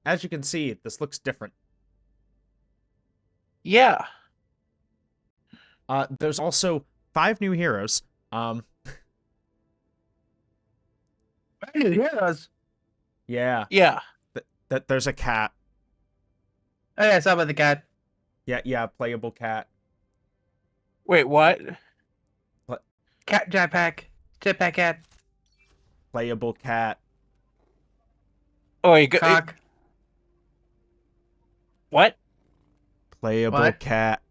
as you can see, this looks different. Yeah. There's also 5 new heroes. 5 new heroes? Yeah. Yeah. There's a cat. Oh yeah, I saw about the cat. Yeah, playable cat. Wait, what? Cat jetpack. Jetpack cat. Playable cat. Oh, wait, Cock. what? Playable What? cat.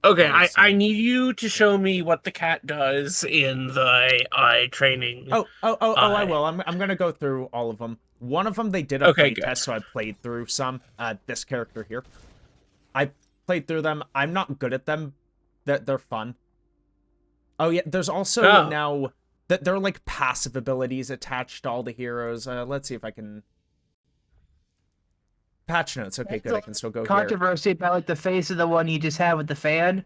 Okay, Oh, I need you to show me what the cat does in the training. I will. I'm gonna go through all of them. One of them they did a Okay, play good. test, so I played through some. This character here, I played through them. I'm not good at them. They're fun. Oh yeah, there's also now that there are like passive abilities attached to all the heroes. Let's see if I can. Patch notes. Okay, good. I can still go here. Controversy about like the face of the one you just had with the fan.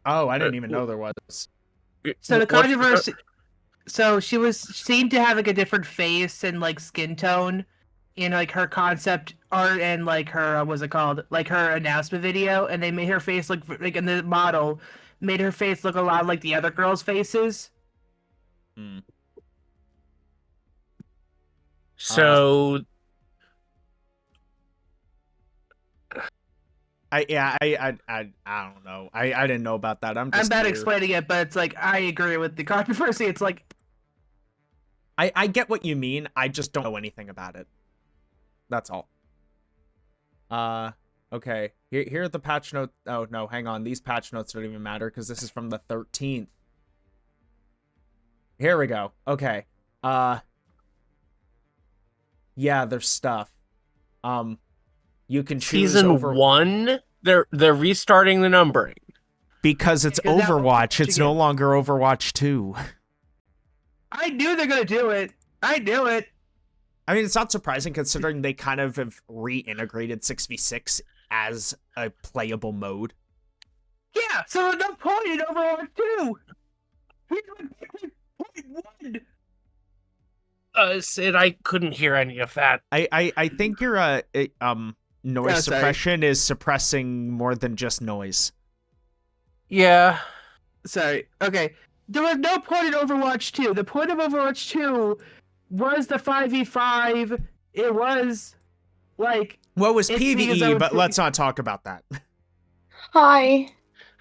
Oh, I didn't even know there was. So the controversy. So she seemed to have like a different face and like skin tone in like her concept art and like her what's it called? Like her announcement video, and they made her face look like in the model made her face look a lot like the other girls' faces. Hmm. So I don't know. I didn't know about that. I'm bad here. explaining it, but it's like I agree with the controversy. It's like I get what you mean. I just don't know anything about it. That's all. Okay. Here are the patch notes. Oh no, hang on. These patch notes don't even matter because this is from the 13th. Here we go. Okay. Yeah, there's stuff. You can choose season 1, they're restarting the numbering. Because it's Overwatch, it's no longer Overwatch 2. I knew they're gonna do it. I knew it. I mean, it's not surprising considering they kind of have reintegrated 6v6 as a playable mode. Yeah, so there's no point in Overwatch 2. Point 1. Sid, I couldn't hear any of that. I think your noise sorry. suppression is suppressing more than just noise. Yeah. Sorry. Okay. There was no point in Overwatch 2. The point of Overwatch 2 was the 5v5. It was like Well, it was It's because I PvE, would but think- let's not talk about that. Hi.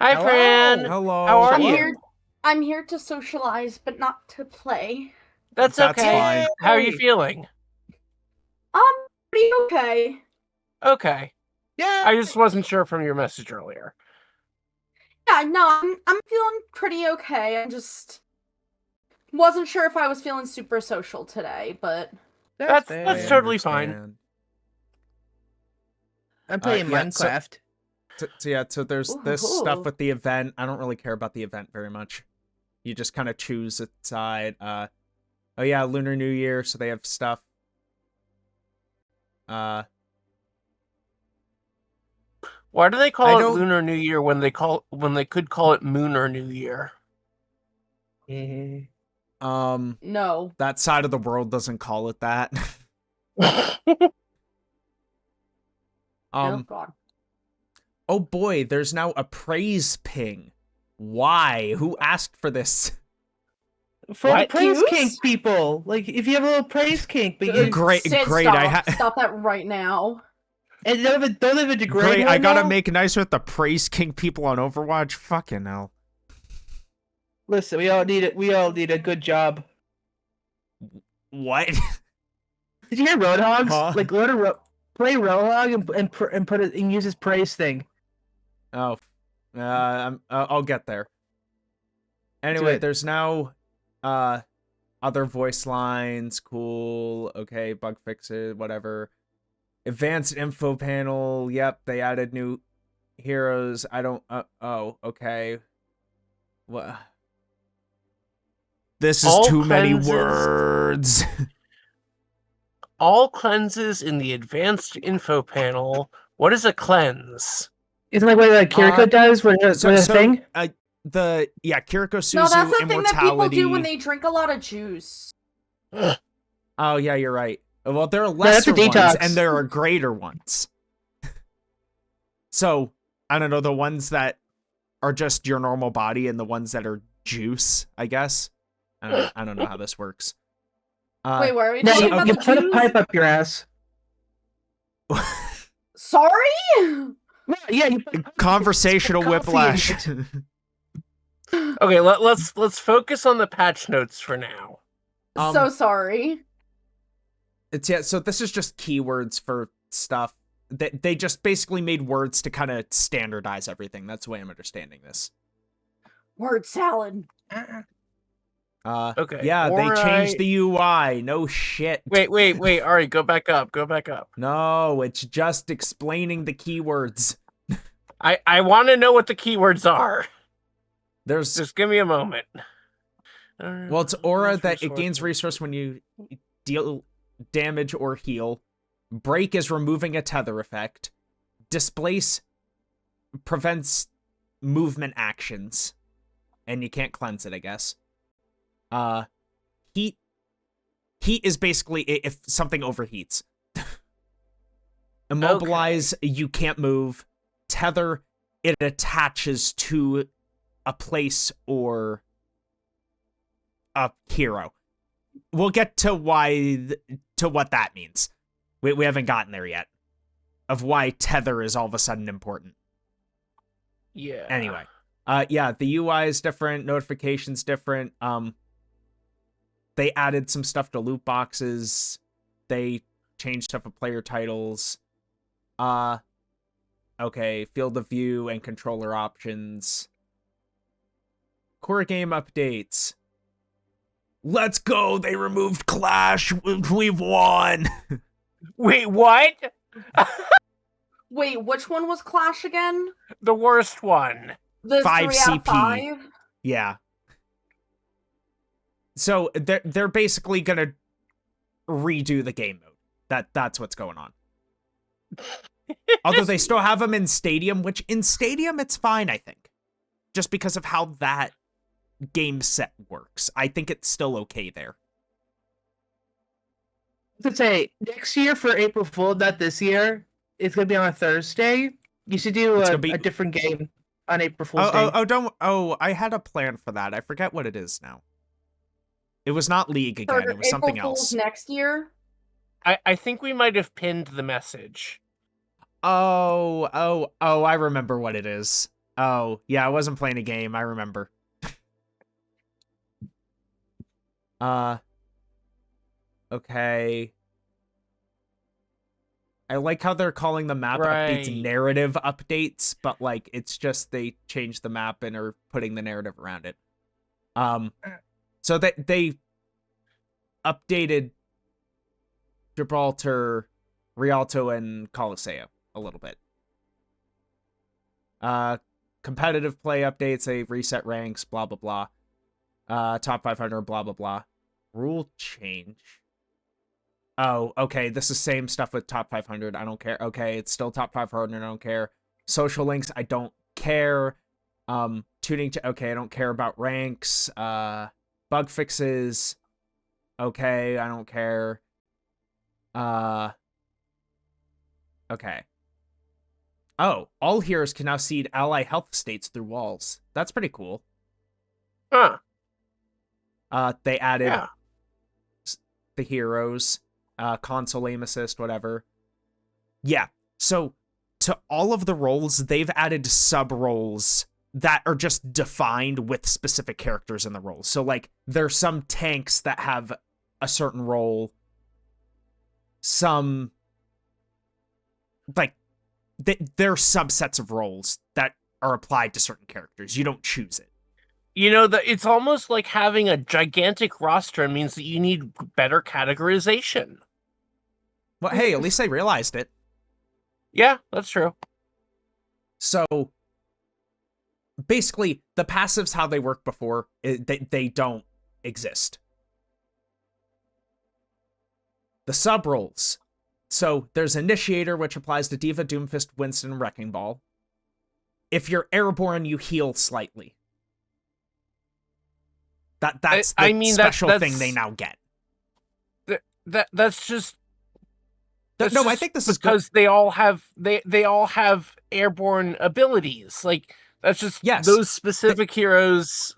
Hi, Hello. Fran. Hello. How are I'm you? here. I'm here to socialize, but not to play. That's That's okay. fine. How are you feeling? Pretty okay. Okay. yeah. I just wasn't sure from your message earlier. Yeah, no, I'm feeling pretty okay. I just wasn't sure if I was feeling super social today, but That's fair. totally fine. Understand. I'm playing yeah, so- Minecraft. So there's this stuff Ooh. with the event. I don't really care about the event very much. You just kind of choose a side. Oh yeah, Lunar New Year, so they have stuff. Why do they I call it don't- Lunar New Year when they could call it Mooner New Year? no. That side of the world doesn't call it that. Oh god. Oh boy, there's now a praise ping. Why? Who asked for this? For the What? praise Cute? kink people. Like, if you have a little praise kink, but you Great, Sid, great. Stop. Stop that right now. and don't have a degrade Great, one I gotta now? make nice with the praise king people on Overwatch. Fucking hell. Listen, we all need it. We all need a good job. What? Did you hear Roadhogs? Huh? Like, play Roadhog and put it and use his praise thing. Oh, I'll get there. Anyway, it. there's now other voice lines. Cool. Okay, bug fixes. Whatever. Advanced info panel. Yep, they added new heroes. I don't. Oh, okay. What? This is All too many cleanses- words. All cleanses in the advanced info panel. What is a cleanse? Isn't like what Kiriko does with her thing? Kiriko Suzu No, that's the thing that people do immortality. when they drink a lot of juice. Oh, yeah, you're right. Well, there are that's a lesser ones, detox. and there are greater ones. So, I don't know, the ones that are just your normal body and the ones that are juice, I guess. I don't know how this works. Wait, why are we No, talking you, about you the put a Jews? pipe up your ass. Sorry? Well, yeah, you put a pipe up your ass, Conversational put coffee in whiplash. it. Okay, let's focus on the patch notes for now. So sorry. So this is just keywords for stuff. They just basically made words to kind of standardize everything. That's the way I'm understanding this. Word salad. Okay. Yeah, they alright. changed the UI. No shit. Wait. Alright, go back up. No, it's just explaining the keywords. I want to know what the keywords are. There's Just give me a moment. well, it's aura that it gains resource when you deal damage or heal. Break is removing a tether effect. Displace prevents movement actions, and you can't cleanse it, I guess. Heat is basically if something overheats. Immobilize, you can't move. Tether, it attaches to a place or a hero. We'll get to what that means. We haven't gotten there yet. Of why tether is all of a sudden important. Yeah. Anyway. Yeah, the UI is different, notifications different. They added some stuff to loot boxes. They changed stuff with player titles. Okay, field of view and controller options. Core game updates. Let's go! They removed Clash! We've won! Wait, what? Wait, which one was Clash again? The worst one. The 5 3 out of CP. 5? Yeah. So they're basically gonna redo the game mode. That's what's going on. Although they still have them in Stadium, which in Stadium it's fine, I think. Just because of how that game set works. I think it's still okay there. To say next year for April Fool, not this year. It's gonna be on a Thursday. You should do a different game on April Fool's Day. I had a plan for that. I forget what it is now. It was not League again. It was something April Fools else. next year? I think we might have pinned the message. Oh, I remember what it is. Oh, yeah, I wasn't playing a game. I remember. Okay. I like how they're calling the map updates narrative updates, but like it's just they changed the map and are putting the narrative around it. So that they updated Gibraltar, Rialto, and Colosseo a little bit. Competitive play updates, they reset ranks, blah blah blah. Top 500, blah blah blah. Rule change. Oh, okay, this is same stuff with top 500. I don't care. Okay, it's still top 500. I don't care. Social links, I don't care. Tuning to, okay, I don't care about ranks. Bug fixes, okay, I don't care. Okay. Oh, all heroes can now seed ally health states through walls. That's pretty cool. Huh. They added the heroes, console aim assist, whatever. Yeah, so to all of the roles, they've added sub-roles that are just defined with specific characters in the roles. So, like, there's some tanks that have a certain role. Some, like, there are subsets of roles that are applied to certain characters. You don't choose it. You know, it's almost like having a gigantic roster means that you need better categorization. Well, hey, at least they realized it. Yeah, that's true. So, basically, the passives, how they worked before, they don't exist. The sub-roles. So, there's Initiator, which applies to Diva, Doomfist, Winston, and Wrecking Ball. If you're airborne, you heal slightly. That's the special thing they now get. that's just that's No, I just think this is good. because they all have airborne abilities. Like that's just Yes. those specific heroes.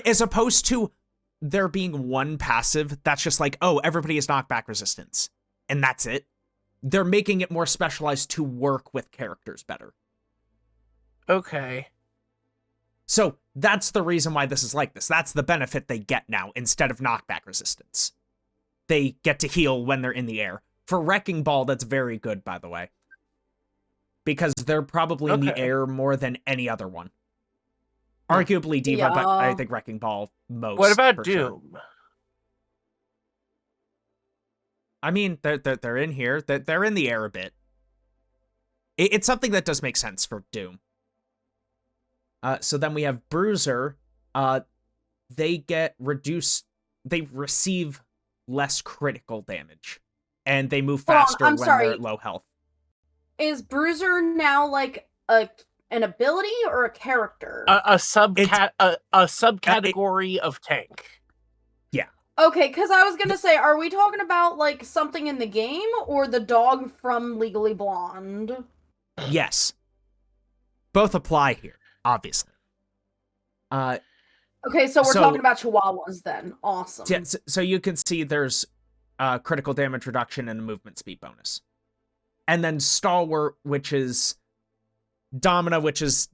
As opposed to there being one passive that's just like, oh, everybody has knockback resistance, and that's it. They're making it more specialized to work with characters better. Okay. So that's the reason why this is like this. That's the benefit they get now instead of knockback resistance. They get to heal when they're in the air. For Wrecking Ball, that's very good, by the way. Because they're probably in the Okay. air more than any other one. Arguably Diva, Yeah. but I think Wrecking Ball most. What about for sure. Doom? I mean, they're in here. They're in the air a bit. It's something that does make sense for Doom. So then we have Bruiser. They get reduced. They receive less critical damage, and they move Hold on, faster I'm when sorry. they're at low health. Is Bruiser now like an ability or a character? A subcategory of tank. Okay, because I was gonna say, are we talking about like something in the game or the dog from Legally Blonde? Yes, both apply here, obviously. Okay, so we're talking about Chihuahuas then. Awesome. Yeah, so you can see there's critical damage reduction and a movement speed bonus. And then Stalwart, which is Domina, which is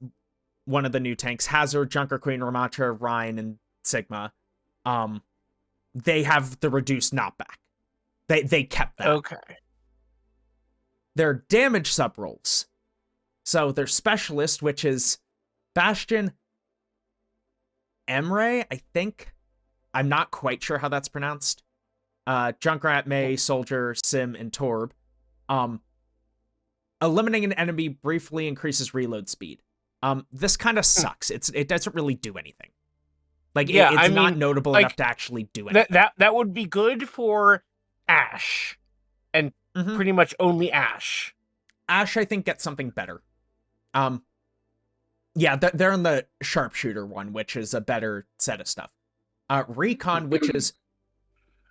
one of the new tanks, Hazard, Junker Queen, Ramatra, Ryan, and Sigma. They have the reduced knockback. They kept that. Okay. Their damage sub-rolls. So their Specialist, which is Bastion, Emre, I think. I'm not quite sure how that's pronounced. Junkrat, May, Soldier, Sim, and Torb. Eliminating an enemy briefly increases reload speed. This kind of sucks. It doesn't really do anything. Like, Yeah, it's I not mean, notable like, enough to actually do anything. That would be good for Ashe, and Mhm. pretty much only Ashe. Ashe, I think, gets something better. Yeah, they're in the Sharpshooter one, which is a better set of stuff. Recon, which is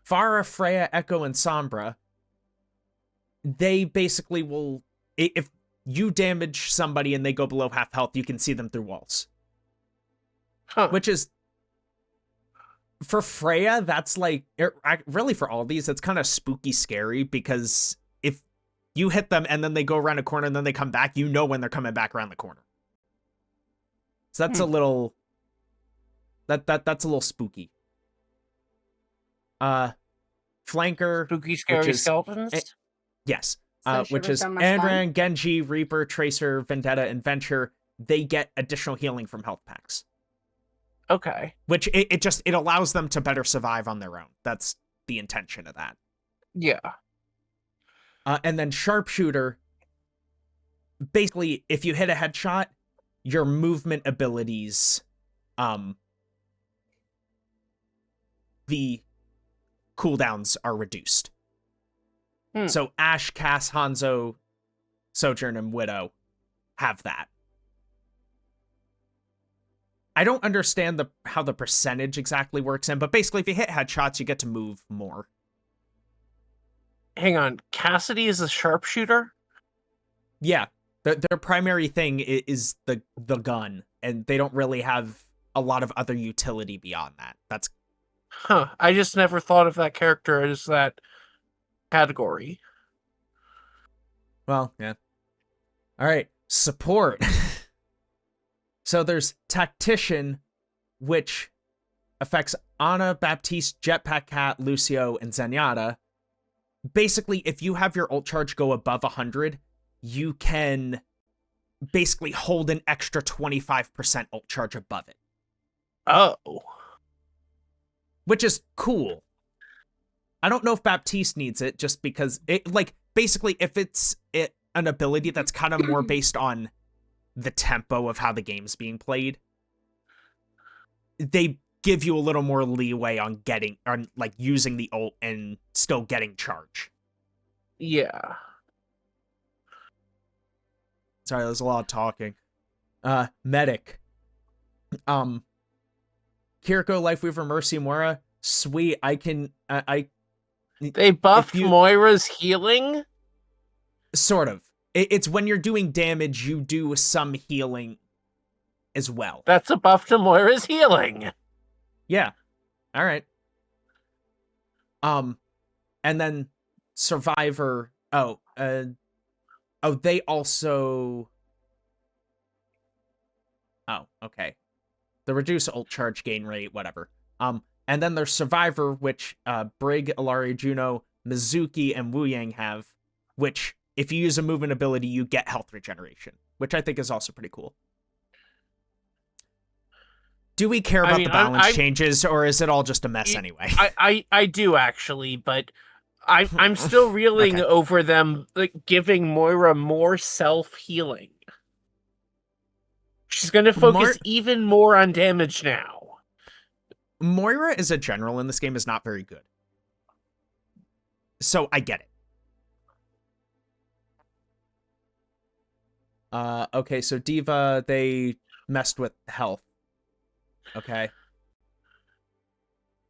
Pharah, Freya, Echo, and Sombra. They basically will... If you damage somebody and they go below half health, you can see them through walls. Huh. Which is... For Freya, that's like... Really, for all these, it's kind of spooky scary, because if you hit them and then they go around a corner and then they come back, you know when they're coming back around the corner. So that's a little... That's a little spooky. Flanker... Spooky, scary skeletons? Yes. Send Which shivers is down my spine. Andran, Genji, Reaper, Tracer, Vendetta, and Venture. They get additional healing from health packs. Okay. Which it allows them to better survive on their own. That's the intention of that. Yeah. And then Sharpshooter, basically, if you hit a headshot, your movement abilities, the cooldowns are reduced. So Ashe, Cass, Hanzo, Sojourn, and Widow have that. I don't understand how the percentage exactly works in, but basically if you hit headshots, you get to move more. Hang on, Cassidy is a sharpshooter? Yeah, their primary thing is the gun, and they don't really have a lot of other utility beyond that. That's... Huh, I just never thought of that character as that category. Well, yeah. All right, support. So there's Tactician, which affects Ana, Baptiste, Jetpack Cat, Lucio, and Zenyatta. Basically, if you have your ult charge go above 100, you can basically hold an extra 25% ult charge above it. Oh. Which is cool. I don't know if Baptiste needs it, just because it, like, basically, if it's an ability that's kind of more based on the tempo of how the game's being played, they give you a little more leeway on using the ult and still getting charge. Yeah. Sorry, there's a lot of talking. Medic. Kiriko, Lifeweaver, Mercy, Moira. Sweet. I can. They buffed you- Moira's healing? Sort of. It's when you're doing damage, you do some healing as well. That's a buff to Moira's healing. Yeah. All right. And then Survivor. They also. Oh, okay. The reduce ult charge gain rate, whatever. And then there's Survivor, which Brig, Ilaria, Juno, Mizuki, and Wu Yang have, which if you use a movement ability, you get health regeneration, which I think is also pretty cool. Do we care about the balance changes, or is it all just a mess anyway? I do actually, but I'm still reeling over them like giving Moira more self-healing. She's gonna focus even more on damage now. Moira as a general in this game is not very good. So I get it. Okay, so Diva, they messed with health. Okay.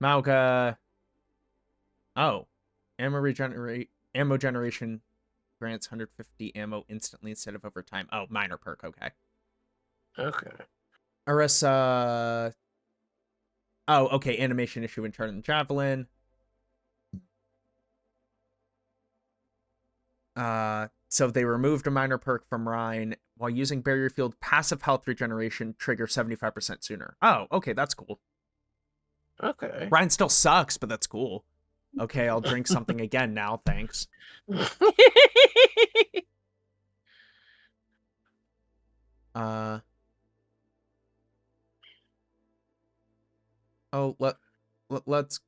Mauga. Oh. Ammo generation grants 150 ammo instantly instead of over time. Oh, minor perk, okay. Okay. Arissa. Oh, okay, animation issue in Charging the Javelin. So they removed a minor perk from Rhine while using Barrier Field. Passive health regeneration trigger 75% sooner. Oh, okay, that's cool. Okay. Rhine still sucks, but that's cool. Okay, I'll drink something again now, thanks. Let's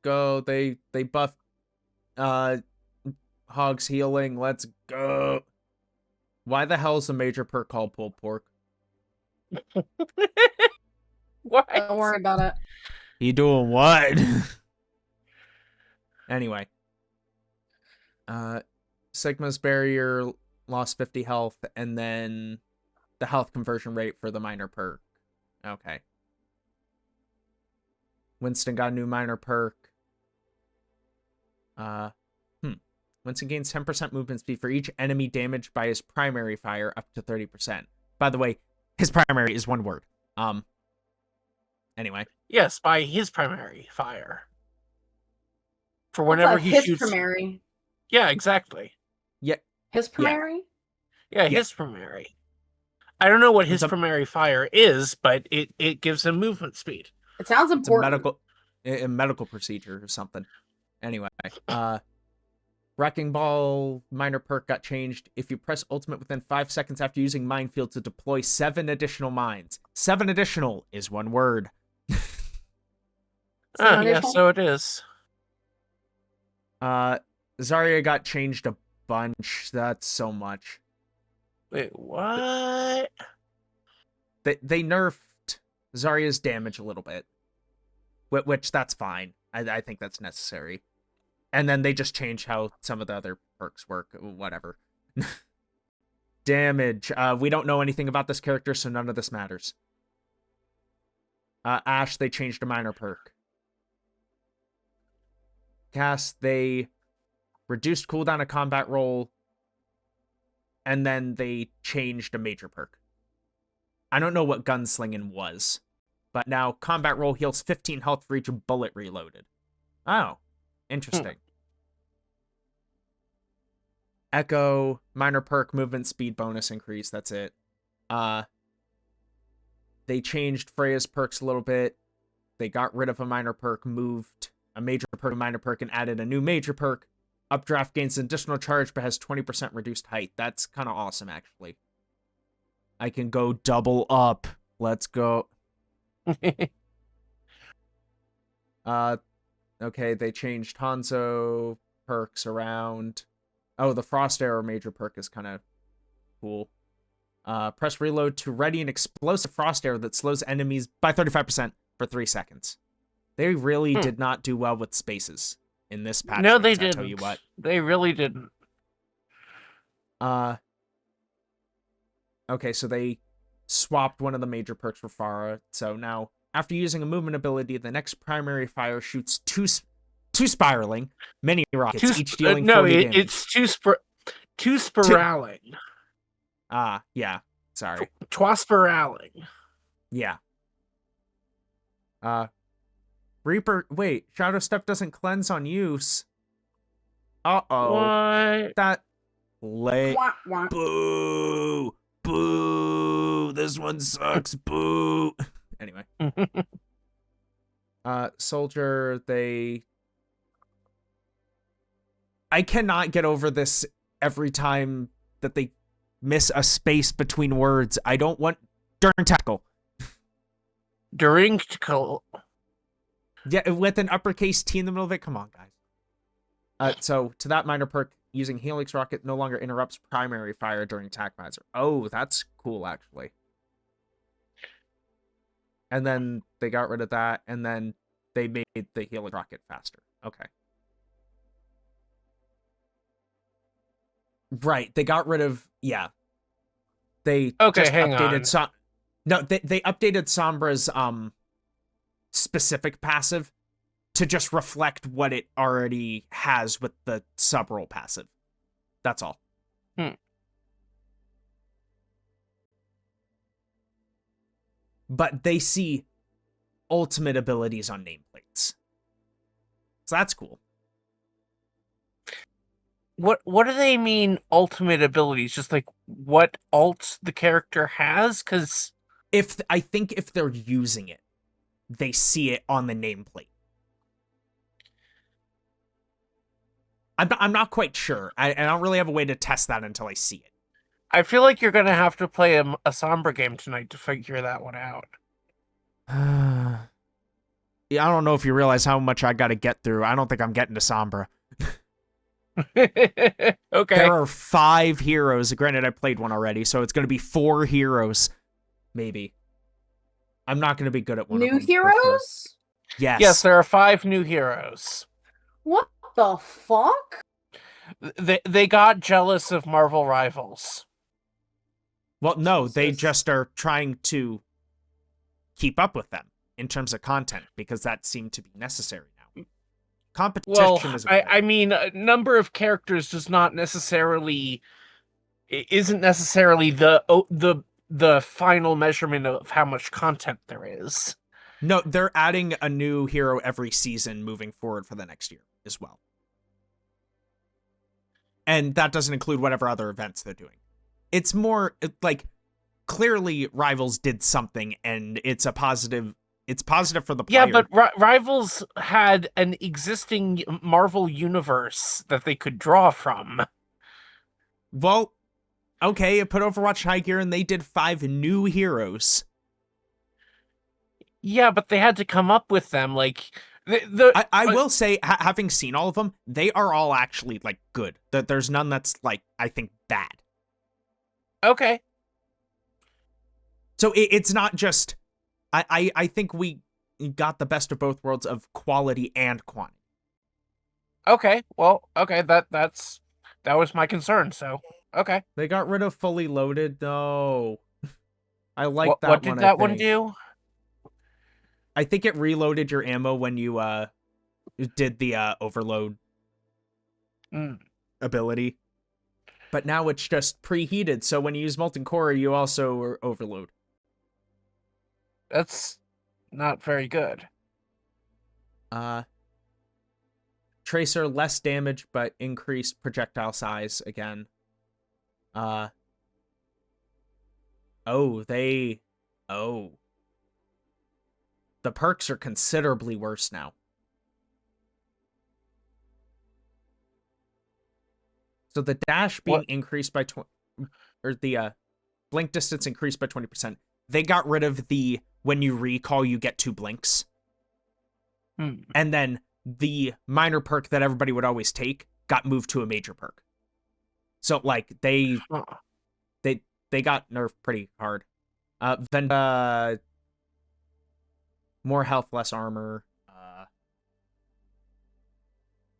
go. They buffed Hog's healing. Let's go. Why the hell is a major perk called pulled pork? What? Don't worry about it. You doing what? Anyway. Sigma's barrier lost 50 health, and then the health conversion rate for the minor perk. Okay. Winston got a new minor perk. Winston gains 10% movement speed for each enemy damaged by his primary fire up to 30%. By the way, his primary is one word. Anyway. Yes, by his primary fire. For whenever he shoots. His primary. Yeah, exactly. Yeah. His primary? Yeah, his primary. I don't know what his primary fire is, but it gives him movement speed. It sounds important. It's a medical procedure or something. Anyway, Wrecking Ball minor perk got changed. If you press ultimate within 5 seconds after using Minefield to deploy 7 additional mines. 7 additional is one word. Yeah, so it is. Zarya got changed a bunch. That's so much. Wait, what? They nerfed Zarya's damage a little bit. Which, that's fine. I think that's necessary. And then they just changed how some of the other perks work. Whatever. Damage. We don't know anything about this character, so none of this matters. Ashe, they changed a minor perk. Cass, they reduced cooldown of combat roll, and then they changed a major perk. I don't know what gunslinging was, but now combat roll heals 15 health for each bullet reloaded. Oh, interesting. Echo, minor perk, movement speed bonus increase, that's it. They changed Freya's perks a little bit. They got rid of a minor perk, moved a major perk, a minor perk, and added a new major perk. Updraft gains an additional charge, but has 20% reduced height. That's kind of awesome, actually. I can go double up. Let's go. Okay, they changed Hanzo perks around. Oh, the Frost Arrow major perk is kind of cool. Press reload to ready an explosive Frost Arrow that slows enemies by 35% for 3 seconds. They really did not do well with spaces in this patch. No, they didn't. didn't. I'll tell you what. They really didn't. Okay, so they swapped one of the major perks for Pharah. So now After using a movement ability, the next primary fire shoots two spiraling mini rockets, each dealing 40 damage. It's two spiraling. Yeah. Sorry. Twaspiraling. Yeah. Reaper. Wait, Shadow Step doesn't cleanse on use. Uh-oh. What? That late. Wah, wah. Boo. Boo. This one sucks. Boo. Anyway. Soldier, I cannot get over this every time that they miss a space between words. I don't want during tackle. During tackle. Yeah, with an uppercase T in the middle of it. Come on, guys. So to that minor perk, using Helix Rocket no longer interrupts primary fire during attack visor. Oh, that's cool, actually. And then they got rid of that, and then they made the Helix Rocket faster. Okay. Right, they got rid of, yeah. They just updated they updated Sombra's specific passive to just reflect what it already has with the sub-roll passive. That's all. But they see ultimate abilities on nameplates. So that's cool. What do they mean ultimate abilities? Just like what alts the character has? Because I think if they're using it, they see it on the nameplate. I'm not quite sure. I don't really have a way to test that until I see it. I feel like you're gonna have to play a Sombra game tonight to figure that one out. Yeah, I don't know if you realize how much I got to get through. I don't think I'm getting to Sombra. Okay. There are 5 heroes. Granted, I played one already, so it's going to be 4 heroes, maybe. I'm not going to be good at one of them. New heroes? Sure. Yes. Yes, there are 5 new heroes. What the fuck? They got jealous of Marvel Rivals. Well, no, they just are trying to keep up with them in terms of content, because that seemed to be necessary now. Competition is I mean, a number of characters isn't necessarily the final measurement of how much content there is. No, they're adding a new hero every season moving forward for the next year as well. And that doesn't include whatever other events they're doing. It's more like, clearly Rivals did something, and it's positive for the player. Yeah, but Rivals had an existing Marvel universe that they could draw from. Well, okay, it put Overwatch high gear, and they did 5 new heroes. Yeah, but they had to come up with them. Like, I will say, having seen all of them, they are all actually, like, good. There's none that's, like, I think, bad. Okay. So it's not just... I think we got the best of both worlds of quality and quantity. Okay, well, okay, that was my concern, so, okay. They got rid of fully loaded, though. I like that one. What did that one do? I think it reloaded your ammo when you did the overload ability. But now it's just preheated, so when you use Molten Core, you also overload. That's not very good. Tracer, less damage, but increased projectile size again. The perks are considerably worse now. So the dash being increased by 20, or the blink distance increased by 20%. They got rid of the when you recall you get 2 blinks. And then the minor perk that everybody would always take got moved to a major perk. So like they got nerfed pretty hard. Venda, more health, less armor.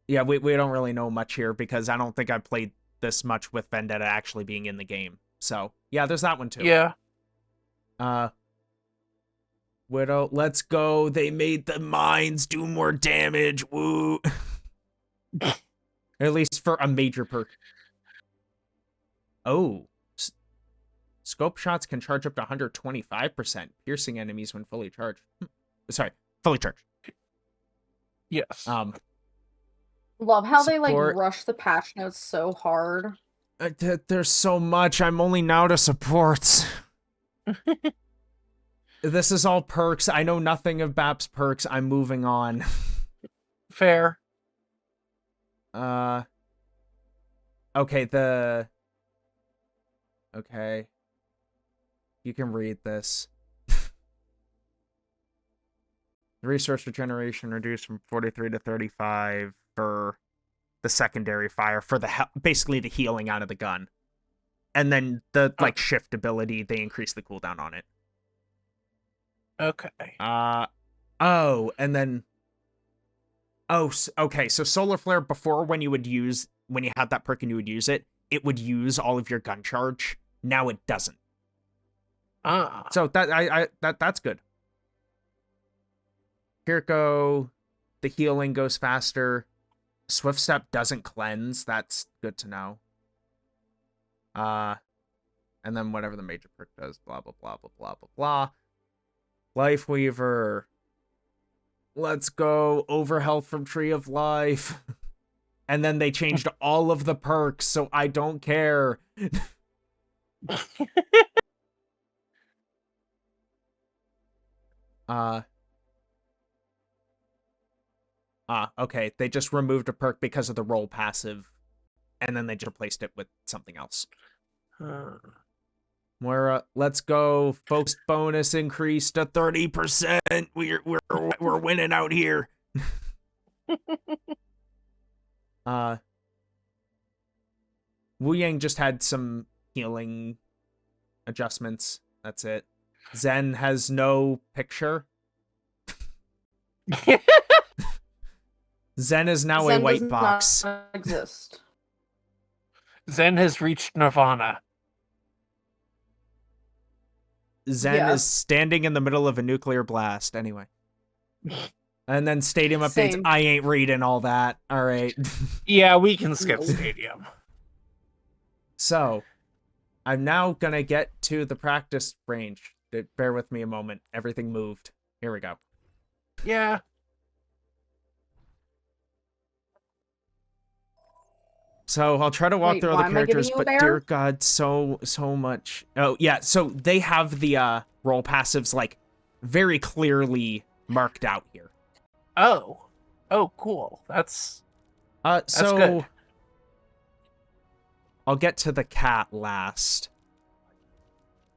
Yeah, we don't really know much here because I don't think I played this much with Vendetta actually being in the game. So yeah, there's that one too. Yeah. Widow, let's go. They made the mines do more damage. Woo. At least for a major perk. Oh. Scope shots can charge up to 125%, piercing enemies when fully charged. Sorry, fully charged. Yes. Love how they like Support. rush the patch notes so hard. There's so much. I'm only now to supports. This is all perks. I know nothing of BAP's perks. I'm moving on. Fair. Okay, Okay. You can read this. The resource regeneration reduced from 43 to 35 for the secondary fire, for the basically the healing out of the gun. And then the like shift ability, they increase the cooldown on it. Okay. Oh, and then okay, so solar flare before when you had that perk and you would use it, it would use all of your gun charge. Now it doesn't. So that's good. Kirko, the healing goes faster. Swift Step doesn't cleanse. That's good to know. And then whatever the major perk does, blah blah blah blah blah blah blah. Life Weaver. Let's go. Overhealth from Tree of Life. And then they changed all of the perks, so I don't care. Okay. They just removed a perk because of the roll passive, and then they just replaced it with something else. Moira, let's go. Folks, bonus increase to 30%. We're winning out here. Wu Yang just had some healing adjustments. That's it. Zen has no picture. Zen is now a white box. Not exist. Zen has reached Nirvana. Zen is standing in the middle of a nuclear blast. Anyway. And then Stadium updates. Same. I ain't reading all that. All right. Yeah, we can skip Stadium. So, I'm now gonna get to the practice range. Bear with me a moment. Everything moved. Here we go. Yeah. So I'll try to walk through all the characters, but bear? dear God, so much. Oh yeah, so they have the roll passives like very clearly marked out here. Oh, cool. That's so good. I'll get to the cat last.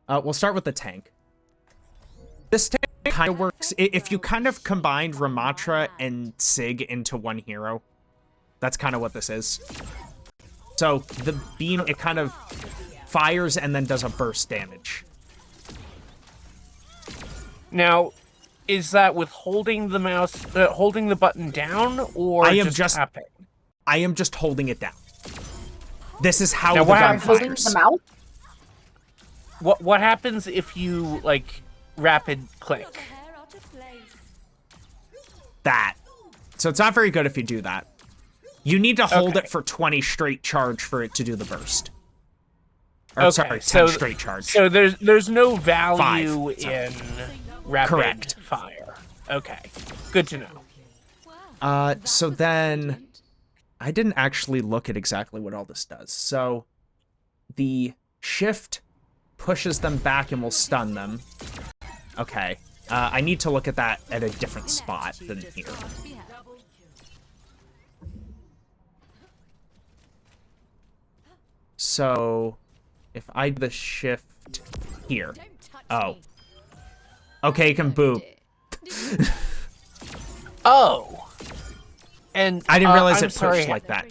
We'll start with the tank. This tank kind of works if you kind of combined Ramatra and Sig into one hero. That's kind of what this is. So the beam, it kind of fires and then does a burst damage. Now, is that with holding the mouse, holding the button down, or just tapping? I am just holding it down. This is how now, the gun holding fires. the mouse? What happens if you like rapid click? That. So it's not very good if you do that. You need to hold Okay. it for 20 straight charge for it to do the burst. Or, Okay, sorry, 10 so straight charge. So there's no value 5, sorry. in rapid Correct. fire. Okay, good to know. So then I didn't actually look at exactly what all this does. So the shift pushes them back and will stun them. Okay. I need to look at that at a different spot than here. So if I do the shift here. Oh. Okay, you can boop. Oh. And I didn't realize I'm it sorry, pushed like that.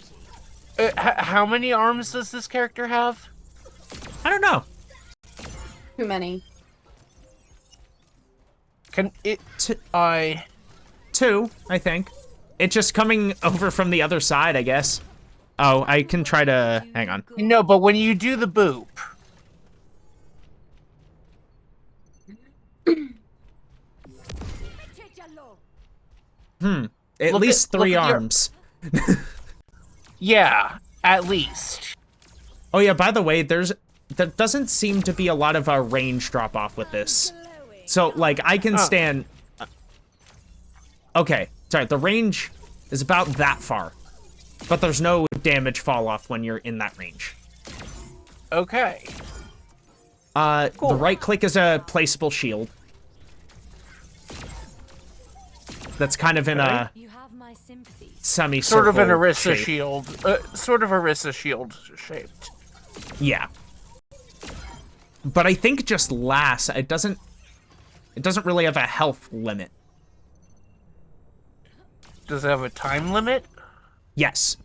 How many arms does this character have? I don't know. Too many. Can it? Two, I think. It's just coming over from the other side, I guess. Oh, I can try to... Hang on. No, but when you do the boop... At least three arms. Yeah, at least. Oh yeah, by the way, there doesn't seem to be a lot of range drop off with this. So, like, I can stand... Okay, sorry, the range is about that far. But there's no damage fall off when you're in that range. Okay. Cool. The right click is a placeable shield. That's kind of in a semicircle sort of an Orisa shape. shield. Sort of Orisa shield shaped. Yeah. But I think just lasts. It doesn't really have a health limit. Does it have a time limit? Yes.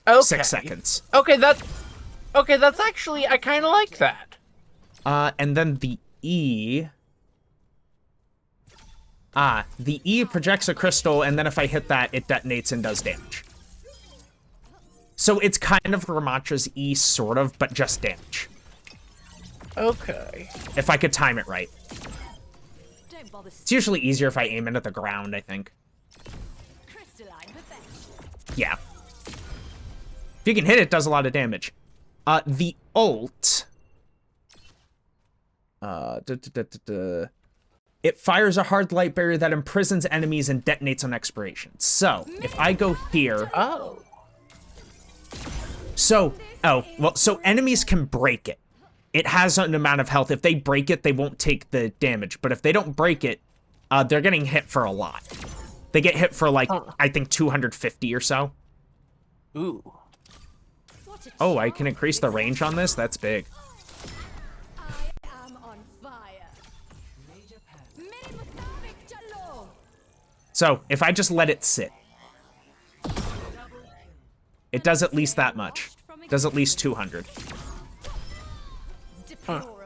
Okay. 6 seconds. Okay, that's actually, I kind of like that. And then the E. The E projects a crystal, and then if I hit that, it detonates and does damage. So it's kind of Ramacha's E, sort of, but just damage. Okay. If I could time it right. It's usually easier if I aim it at the ground, I think. Yeah. If you can hit it, it does a lot of damage. The ult... It fires a hard light barrier that imprisons enemies and detonates on expiration. So, if I go here... Oh. So enemies can break it. It has an amount of health. If they break it, they won't take the damage. But if they don't break it, they're getting hit for a lot. They get hit for, like, I think 250 or so. Ooh. Oh, I can increase the range on this? That's big. So, if I just let it sit, it does at least that much. It does at least 200. Oh,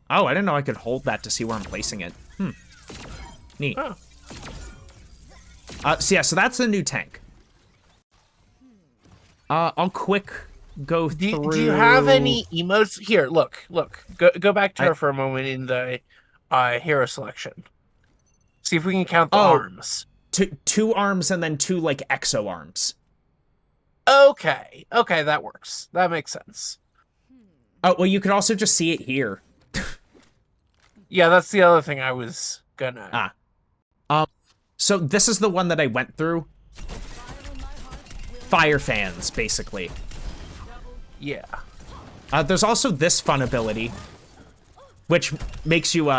I didn't know I could hold that to see where I'm placing it. Neat. So yeah, so that's the new tank. I'll quick go through... Do you have any emotes? Here, look. Go back to her for a moment in the hero selection. See if we can count the arms. Two arms and then 2, like, exo arms. Okay, that works. That makes sense. Oh, well, you could also just see it here. Yeah, that's the other thing I was gonna... So this is the one that I went through. Fire fans, basically. Yeah. There's also this fun ability, which makes you,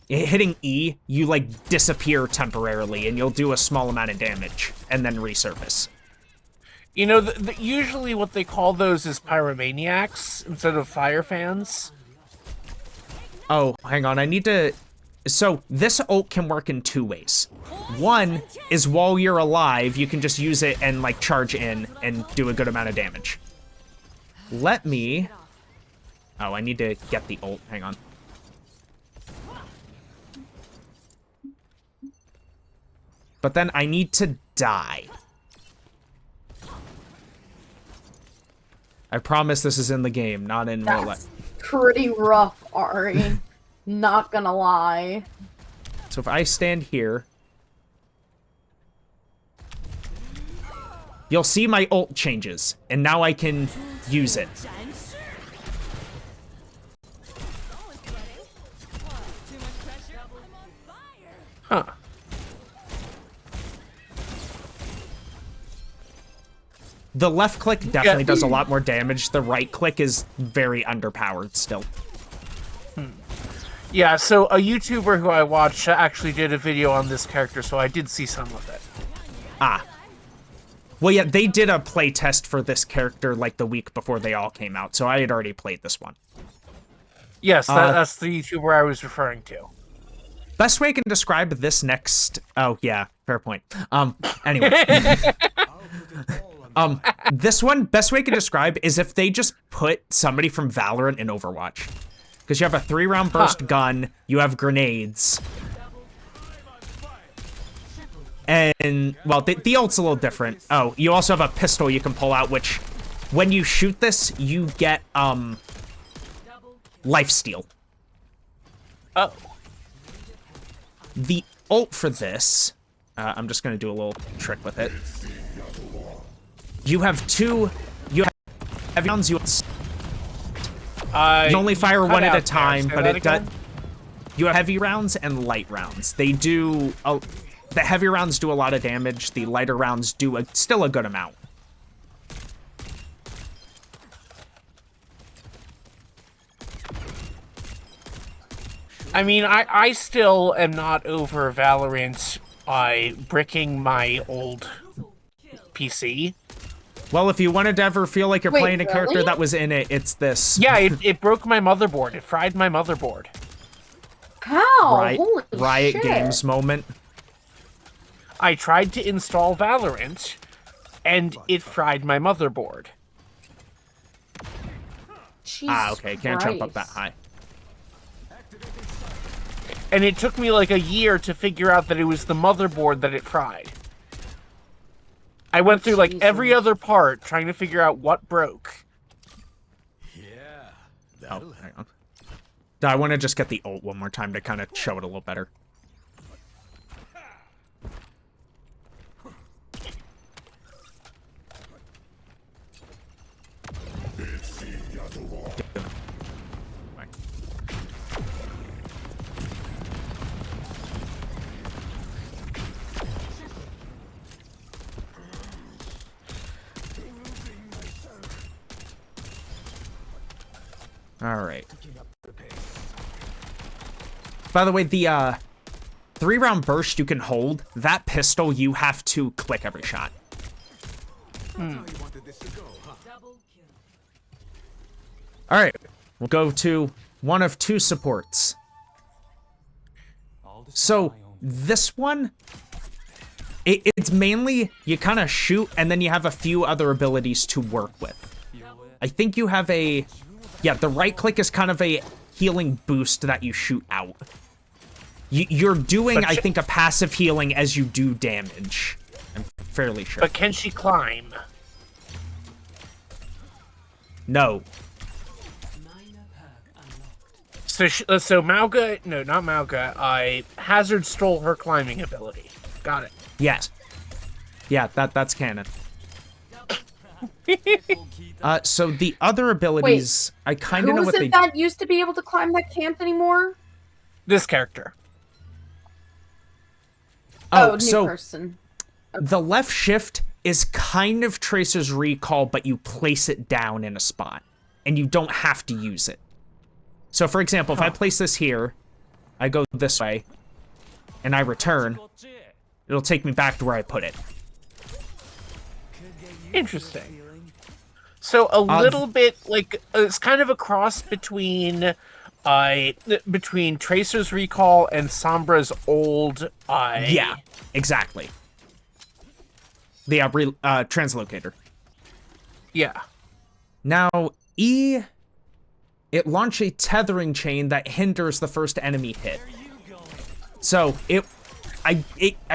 hitting E, you, like, disappear temporarily, and you'll do a small amount of damage, and then resurface. You know, usually what they call those is pyromaniacs instead of fire fans. Oh, hang on, I need to... So, this ult can work in 2 ways. One is while you're alive, you can just use it and, like, charge in and do a good amount of damage. Let me... Oh, I need to get the ult. Hang on. But then I need to die. I promise this is in the game, not in real life. Pretty rough, Ari. Not gonna lie. So if I stand here, you'll see my ult changes, and now I can use it. Huh. The left click definitely does a lot more damage. The right click is very underpowered still. Yeah, so a YouTuber who I watch actually did a video on this character, so I did see some of it. Well, yeah, they did a play test for this character like the week before they all came out, so I had already played this one. Yes, that's the YouTuber I was referring to. Best way I can describe this next... Oh, yeah, fair point. Anyway. This one, best way I can describe is if they just put somebody from Valorant in Overwatch. Because you have a 3-round burst gun, you have grenades. And, well, the ult's a little different. Oh, you also have a pistol you can pull out, which, when you shoot this, you get, lifesteal. Oh. the ult for this, I'm just going to do a little trick with it. You have heavy rounds. You only fire one at a time, but it does. You have heavy rounds and light rounds. They do the heavy rounds do a lot of damage. The lighter rounds do still a good amount. I mean, I still am not over Valorant bricking my old PC. Well, if you wanted to ever feel like you're playing a character that was in it, it's this. Yeah, it broke my motherboard. It fried my motherboard. How? Holy Riot shit. Games moment. I tried to install Valorant, and it fried my motherboard. Jesus okay, can't jump up that high. And it took me like a year to figure out that it was the motherboard that it fried. I went through like every other part trying to figure out what broke. Oh, hang on. I want to just get the ult one more time to kind of show it a little better. All right. By the way, the 3-round burst you can hold, that pistol you have to click every shot. All right, we'll go to one of 2 supports. So this one, it's mainly you kind of shoot and then you have a few other abilities to work with. I think you have a, yeah, the right click is kind of a healing boost that you shoot out. You're doing, I think, a passive healing as you do damage. I'm fairly sure. But can she climb? No. So Mauga, no, not Mauga. Hazard stole her climbing ability. Got it. Yes. Yeah, that's canon. So the other abilities, I kind of know what they. Who was it that used to be able to climb that can't anymore? This character. Oh, new so person. Okay. The left shift is kind of Tracer's recall, but you place it down in a spot, and you don't have to use it. So, for example, if I place this here, I go this way, and I return, it'll take me back to where I put it. Interesting. So a little bit like it's kind of a cross between Tracer's recall and Sombra's old. Yeah, exactly. The translocator. Yeah. Now it launches a tethering chain that hinders the first enemy hit. So I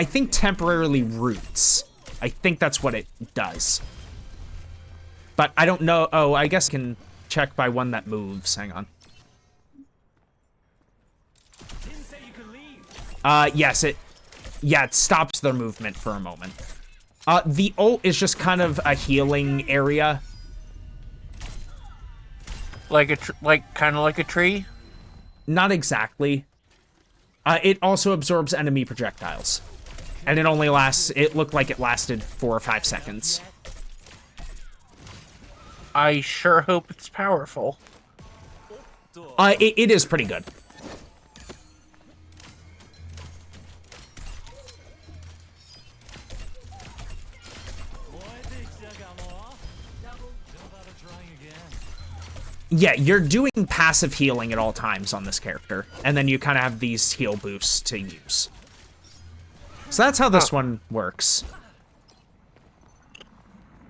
think temporarily roots. I think that's what it does. But I don't know. Oh, I guess I can check by one that moves. Hang on. Yes, it stops their movement for a moment. The ult is just kind of a healing area. Kind of like a tree? Not exactly. It also absorbs enemy projectiles. And it only lasts, it looked like it lasted 4 or 5 seconds. I sure hope it's powerful. It is pretty good. Yeah, you're doing passive healing at all times on this character, and then you kind of have these heal boosts to use. So that's how this one works.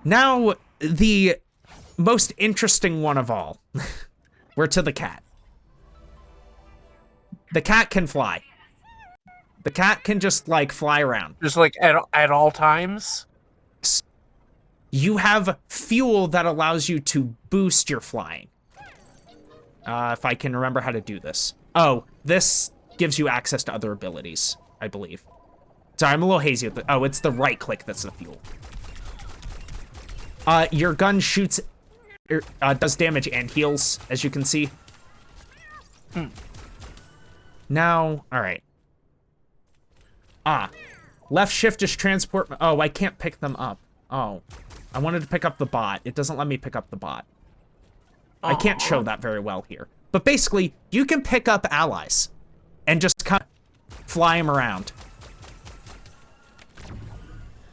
Now, the most interesting one of all. We're to the cat. The cat can fly. The cat can just, like, fly around. Just, like, at all times? You have fuel that allows you to boost your flying. If I can remember how to do this. Oh, this gives you access to other abilities, I believe. Sorry, I'm a little hazy with the... Oh, it's the right click that's the fuel. Your gun shoots... does damage and heals, as you can see. Now, alright. Left shift is transport... Oh, I can't pick them up. Oh. I wanted to pick up the bot. It doesn't let me pick up the bot. I can't show that very well here. But basically, you can pick up allies and just kind of fly them around.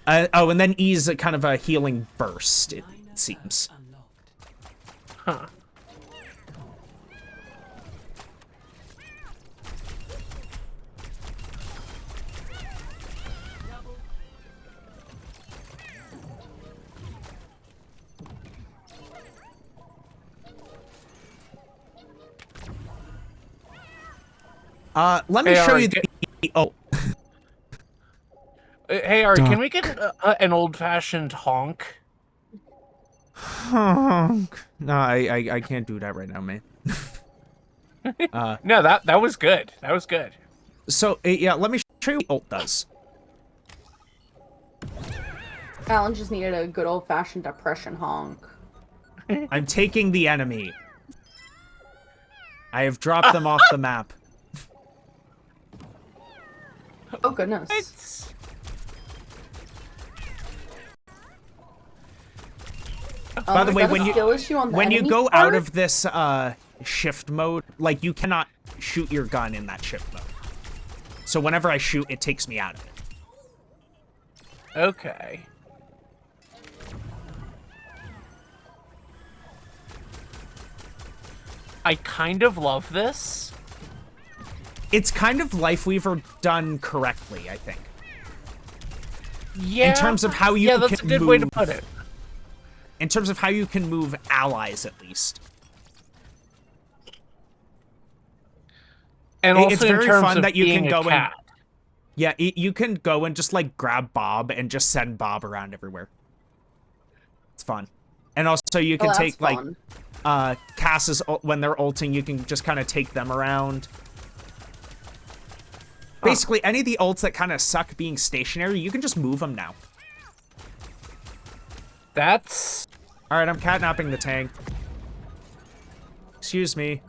Oh, and then E is a kind of a healing burst, it seems. Huh. Let me show you the... Oh. Hey, Ari, can we get an old-fashioned honk? Honk. No, I can't do that right now, man. No, that was good. That was good. So, yeah, let me show you what ult does. Alan just needed a good old-fashioned depression honk. I'm taking the enemy. I have dropped them off the map. Oh, goodness. By the way, when you go out part? of this shift mode, like, you cannot shoot your gun in that shift mode. So whenever I shoot, it takes me out of it. Okay. I kind of love this. It's kind of Lifeweaver done correctly, I think. Yeah. In terms of how you yeah, that's can a good move, way to put it. In terms of how you can move allies, at least. And also it's very in terms fun of that you being can a go cat. Yeah, you can go and just, like, grab Bob and just send Bob around everywhere. It's fun. And also you can take, fun. like, Cass's, when they're ulting, you can just kind of take them around. Basically, any of the ults that kind of suck being stationary, you can just move them now. That's... Alright, I'm catnapping the tank. Excuse me.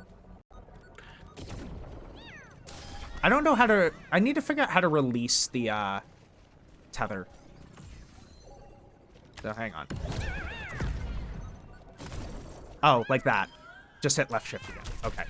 I don't know how to... I need to figure out how to release the, tether. So, hang on. Oh, like that. Just hit left shift again. Okay.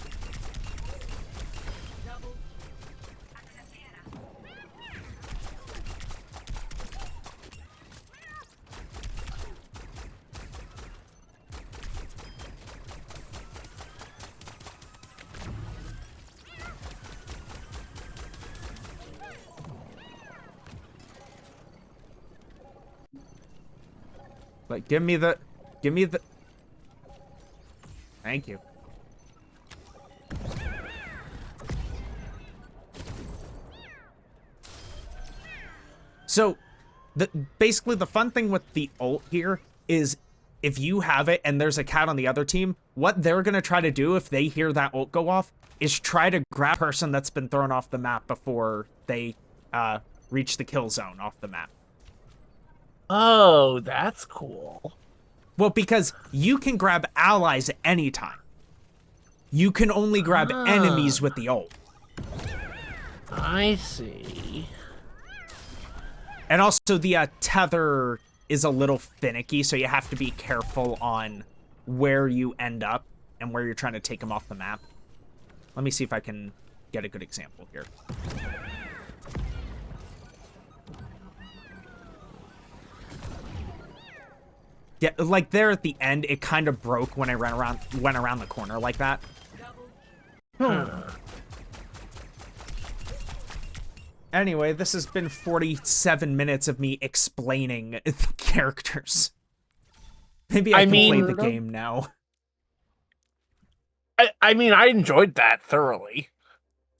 Like, give me the... Thank you. So, basically the fun thing with the ult here is if you have it and there's a cat on the other team, what they're going to try to do if they hear that ult go off is try to grab a person that's been thrown off the map before they reach the kill zone off the map. Oh, that's cool. Well, because you can grab allies at any time. You can only grab enemies with the ult. I see. And also the tether is a little finicky, so you have to be careful on where you end up and where you're trying to take them off the map. Let me see if I can get a good example here. Yeah, like there at the end, it kind of broke when I went around the corner like that. Anyway, this has been 47 minutes of me explaining the characters. Maybe I can play the game now. I mean, I enjoyed that thoroughly.